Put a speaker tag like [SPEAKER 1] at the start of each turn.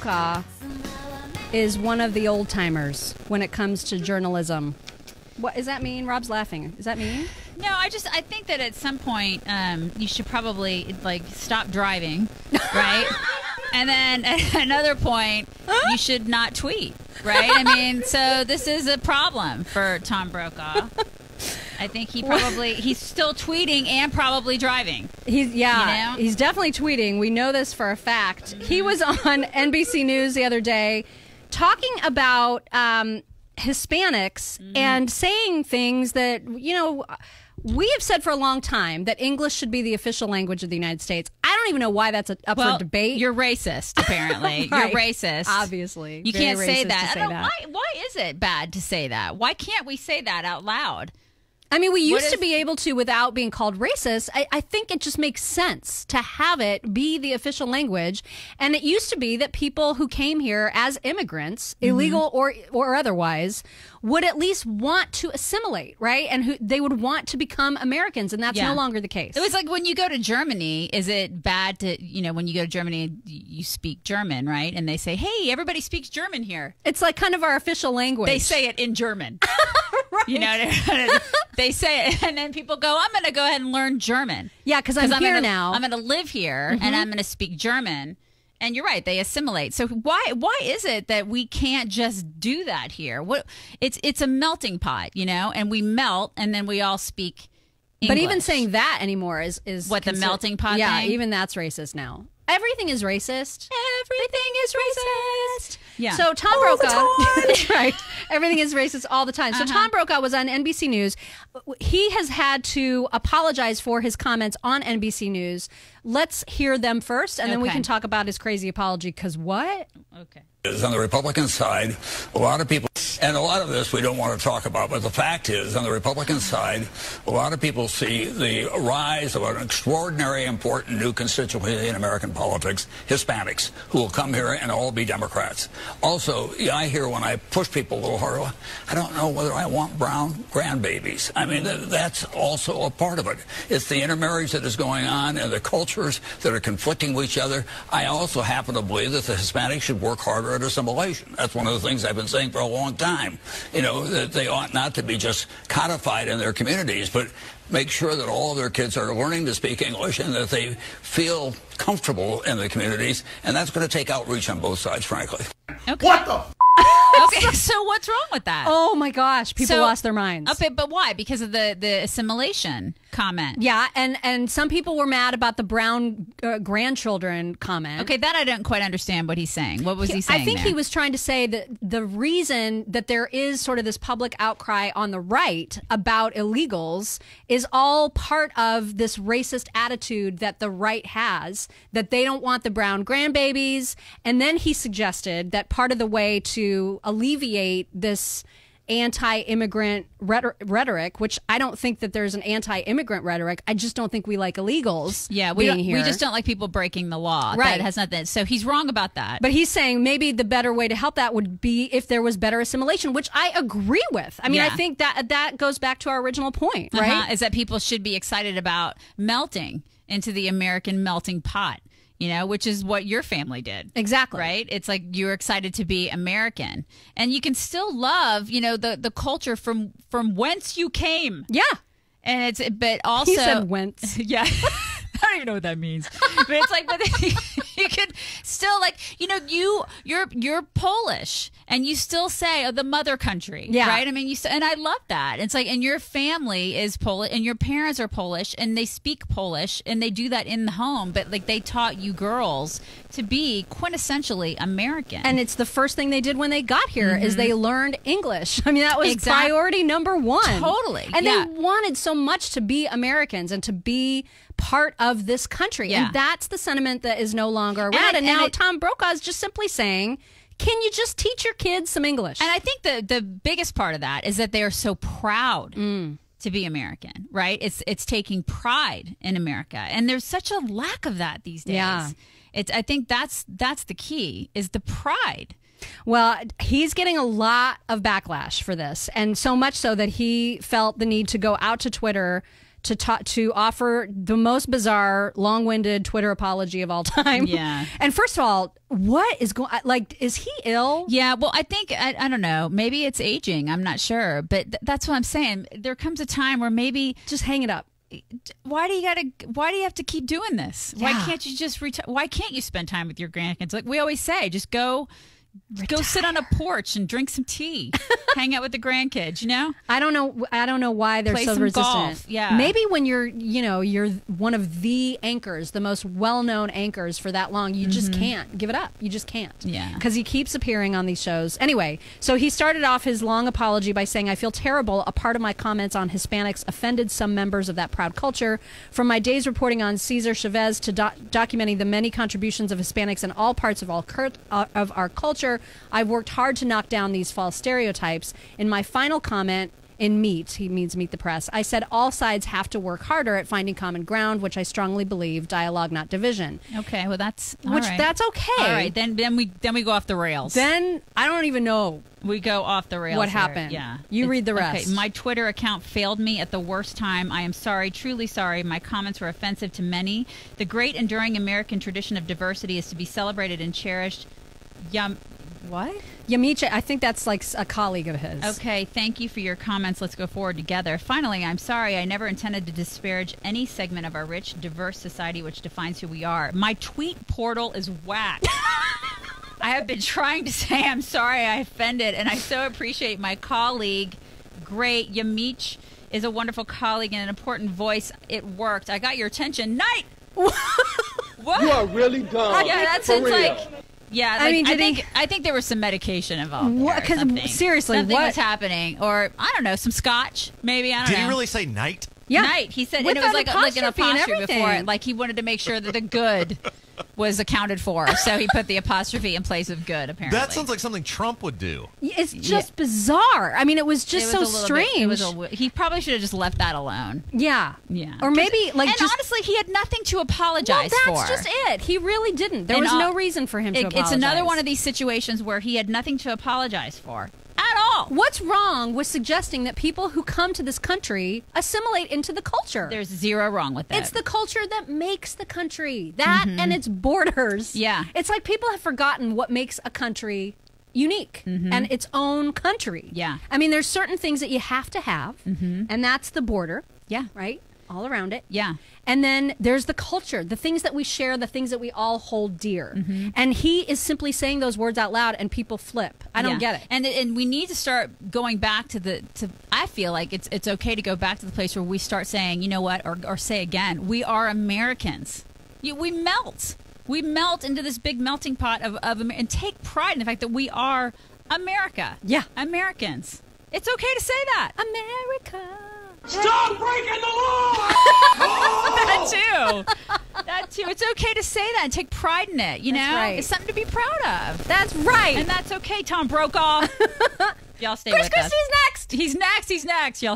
[SPEAKER 1] Brokaw is one of the old timers when it comes to journalism. What does that mean? Rob's laughing. Is that mean?
[SPEAKER 2] No, I think that at some point you should probably stop driving, right? And then at another point you should not tweet, right? I mean, so this is a problem for Tom Brokaw. I think he's still tweeting and probably driving. He's
[SPEAKER 1] definitely tweeting. We know this for a fact. He was on NBC News the other day talking about Hispanics and saying things that, we have said for a long time that English should be the official language of the United States. I don't even know why that's up for debate.
[SPEAKER 2] You're racist, apparently.
[SPEAKER 1] Right.
[SPEAKER 2] You're racist.
[SPEAKER 1] Obviously.
[SPEAKER 2] You can't say that. Why is it bad to say that? Why can't we say that out loud?
[SPEAKER 1] I mean, we used to be able to without being called racist. I think it just makes sense to have it be the official language. And it used to be that people who came here as immigrants, illegal or otherwise, would at least want to assimilate, right? And they would want to become Americans, and that's no longer the case.
[SPEAKER 2] It was like when you go to Germany, is it bad to, when you go to Germany, you speak German, right? And they say, hey, everybody speaks German here.
[SPEAKER 1] It's like kind of our official language.
[SPEAKER 2] They say it in German.
[SPEAKER 1] Right.
[SPEAKER 2] They say it, and then people go, I'm going to go ahead and learn German.
[SPEAKER 1] Yeah, because I'm here now.
[SPEAKER 2] I'm going to live here, and I'm going to speak German. And you're right, they assimilate. So why is it that we can't just do that here? It's a melting pot, and we melt, and then we all speak English.
[SPEAKER 1] But even saying that anymore is
[SPEAKER 2] what the melting pot
[SPEAKER 1] yeah,
[SPEAKER 2] thing?
[SPEAKER 1] Even that's racist now. Everything is racist.
[SPEAKER 2] Everything is racist. Yeah.
[SPEAKER 1] So Tom Brokaw, that's right. Everything is racist all the time. So Tom Brokaw was on NBC News. He has had to apologize for his comments on NBC News. Let's hear them first, and then we can talk about his crazy apology. Because what?
[SPEAKER 3] Okay. On the Republican side, a lot of people, and a lot of this we don't want to talk about, but the fact is, on the Republican side, a lot of people see the rise of an extraordinary important new constituency in American politics, Hispanics, who will come here and all be Democrats. Also, I hear when I push people a little harder, I don't know whether I want brown grandbabies. I mean, that's also a part of it. It's the intermarriage that is going on and the cultures that are conflicting with each other. I also happen to believe that the Hispanics should work harder at assimilation. That's one of the things I've been saying for a long time. That they ought not to be just codified in their communities, but make sure that all of their kids are learning to speak English and that they feel comfortable in the communities. And that's going to take outreach on both sides, frankly.
[SPEAKER 2] Okay.
[SPEAKER 4] What the
[SPEAKER 2] Okay, so what's wrong with that?
[SPEAKER 1] Oh my gosh, people lost their minds.
[SPEAKER 2] Okay, but why? Because of the assimilation comment.
[SPEAKER 1] Yeah, and some people were mad about the brown grandchildren comment.
[SPEAKER 2] Okay, that I don't quite understand what he's saying. What was he saying?
[SPEAKER 1] I think he was trying to say that the reason that there is sort of this public outcry on the right about illegals is all part of this racist attitude that the right has, that they don't want the brown grandbabies. And then he suggested that part of the way to alleviate this anti-immigrant rhetoric, which I don't think that there's an anti-immigrant rhetoric. I just don't think we like illegals.
[SPEAKER 2] Yeah,
[SPEAKER 1] being here.
[SPEAKER 2] We just don't like people breaking the law.
[SPEAKER 1] Right.
[SPEAKER 2] That has nothing. So he's wrong about that.
[SPEAKER 1] But he's saying maybe the better way to help that would be if there was better assimilation, which I agree with. I mean, I think that goes back to our original point, right?
[SPEAKER 2] Is that people should be excited about melting into the American melting pot. Which is what your family did.
[SPEAKER 1] Exactly.
[SPEAKER 2] Right? It's like you're excited to be American. And you can still love, the culture from whence you came.
[SPEAKER 1] Yeah.
[SPEAKER 2] And but also...
[SPEAKER 1] He said whence.
[SPEAKER 2] Yeah. I don't even know what that means. But it's like, you could still you're Polish and you still say the mother country. Yeah. Right? I mean, and I love that. It's like, and your family is Polish and your parents are Polish and they speak Polish and they do that in the home. But they taught you girls to be quintessentially American.
[SPEAKER 1] And it's the first thing they did when they got here is they learned English. I mean, that was priority number one.
[SPEAKER 2] Totally.
[SPEAKER 1] And they wanted so much to be Americans and to be part of this country. Yeah. And that's the sentiment that is no longer around. And now Tom Brokaw is just simply saying, can you just teach your kids some English?
[SPEAKER 2] And I think the biggest part of that is that they are so proud to be American, right? It's taking pride in America. And there's such a lack of that these days. Yeah. I think that's the key, is the pride.
[SPEAKER 1] Well, he's getting a lot of backlash for this. And so much so that he felt the need to go out to Twitter to offer the most bizarre, long-winded Twitter apology of all time.
[SPEAKER 2] Yeah.
[SPEAKER 1] And first of all, what is going? Like, is he ill?
[SPEAKER 2] Yeah. Well, I think I don't know. Maybe it's aging. I'm not sure, but that's what I'm saying. There comes a time where maybe
[SPEAKER 1] just hang it up.
[SPEAKER 2] Why do you have to keep doing this?
[SPEAKER 1] Yeah.
[SPEAKER 2] Why can't you just why can't you spend time with your grandkids? Like we always say, just go sit on a porch and drink some tea, hang out with the grandkids, you know?
[SPEAKER 1] I don't know why they're
[SPEAKER 2] Play
[SPEAKER 1] so
[SPEAKER 2] some
[SPEAKER 1] resistant.
[SPEAKER 2] golf. Yeah.
[SPEAKER 1] Maybe when you're one of the anchors, the most well-known anchors for that long, you just can't give it up. You just can't.
[SPEAKER 2] Yeah.
[SPEAKER 1] Because he keeps appearing on these shows. Anyway, so he started off his long apology by saying, I feel terrible. A part of my comments on Hispanics offended some members of that proud culture. From my days reporting on Cesar Chavez to documenting the many contributions of Hispanics in all parts of our culture, I've worked hard to knock down these false stereotypes. In my final comment in Meet, he means Meet the Press, I said all sides have to work harder at finding common ground, which I strongly believe, dialogue, not division.
[SPEAKER 2] Okay, well that's
[SPEAKER 1] that's okay.
[SPEAKER 2] All right, then we go off the rails.
[SPEAKER 1] Then I don't even know.
[SPEAKER 2] We go off the rails.
[SPEAKER 1] What
[SPEAKER 2] here.
[SPEAKER 1] happened?
[SPEAKER 2] Yeah.
[SPEAKER 1] You read the rest.
[SPEAKER 2] Okay. My Twitter account failed me at the worst time. I am sorry, truly sorry. My comments were offensive to many. The great enduring American tradition of diversity is to be celebrated and cherished. What?
[SPEAKER 1] Yamiche, I think that's like a colleague of his.
[SPEAKER 2] Okay, thank you for your comments. Let's go forward together. Finally, I'm sorry. I never intended to disparage any segment of our rich, diverse society which defines who we are. My tweet portal is whack. I have been trying to say I'm sorry I offended, and I so appreciate my colleague. Great. Yamiche is a wonderful colleague and an important voice. It worked. I got your attention. Night! What?
[SPEAKER 4] You are really dumb.
[SPEAKER 2] Yeah, that sounds like... Yeah, like,
[SPEAKER 1] I mean,
[SPEAKER 2] I think there was some medication involved.
[SPEAKER 1] Because seriously,
[SPEAKER 2] something
[SPEAKER 1] what
[SPEAKER 2] was happening, or I don't know, some scotch, maybe. I don't know.
[SPEAKER 5] Did he really say night?
[SPEAKER 1] Yeah,
[SPEAKER 2] night. He said,
[SPEAKER 1] with
[SPEAKER 2] and it was like an
[SPEAKER 1] apostrophe and
[SPEAKER 2] apostrophe before
[SPEAKER 1] everything.
[SPEAKER 2] it. Like he wanted to make sure that the good was accounted for, so he put the apostrophe in place of good. Apparently,
[SPEAKER 5] That sounds like something Trump would do.
[SPEAKER 1] It's just bizarre. I mean, it was just so strange.
[SPEAKER 2] He probably should have just left that alone.
[SPEAKER 1] Yeah,
[SPEAKER 2] Yeah.
[SPEAKER 1] or maybe like
[SPEAKER 2] and
[SPEAKER 1] just.
[SPEAKER 2] honestly, he had nothing to apologize
[SPEAKER 1] Well,
[SPEAKER 2] for.
[SPEAKER 1] that's just it. He really didn't. There
[SPEAKER 2] And,
[SPEAKER 1] was no reason for him to apologize.
[SPEAKER 2] It's another one of these situations where he had nothing to apologize for at all.
[SPEAKER 1] What's wrong with suggesting that people who come to this country assimilate into the culture?
[SPEAKER 2] There's zero wrong with that.
[SPEAKER 1] It's the culture that makes the country. That and its borders.
[SPEAKER 2] Yeah.
[SPEAKER 1] It's like people have forgotten what makes a country unique and its own country.
[SPEAKER 2] Yeah.
[SPEAKER 1] I mean, there's certain things that you have to have, and that's the border.
[SPEAKER 2] Yeah.
[SPEAKER 1] Right? All around it.
[SPEAKER 2] Yeah.
[SPEAKER 1] And then there's the culture, the things that we share, the things that we all hold dear. And he is simply saying those words out loud and people flip. I don't get it.
[SPEAKER 2] And we need to start going back to I feel like it's okay to go back to the place where we start saying, you know what, or say again, we are Americans. We melt. We melt into this big melting pot of and take pride in the fact that we are America.
[SPEAKER 1] Yeah.
[SPEAKER 2] Americans. It's okay to say that.
[SPEAKER 1] America.
[SPEAKER 4] Stop breaking the law!
[SPEAKER 2] That too. It's okay to say that and take pride in it. You know,
[SPEAKER 1] That's right.
[SPEAKER 2] It's something to be proud of.
[SPEAKER 1] That's right.
[SPEAKER 2] And that's okay, Tom Brokaw. Y'all stay
[SPEAKER 1] Chris
[SPEAKER 2] with us.
[SPEAKER 1] Christie's next.
[SPEAKER 2] He's next. Y'all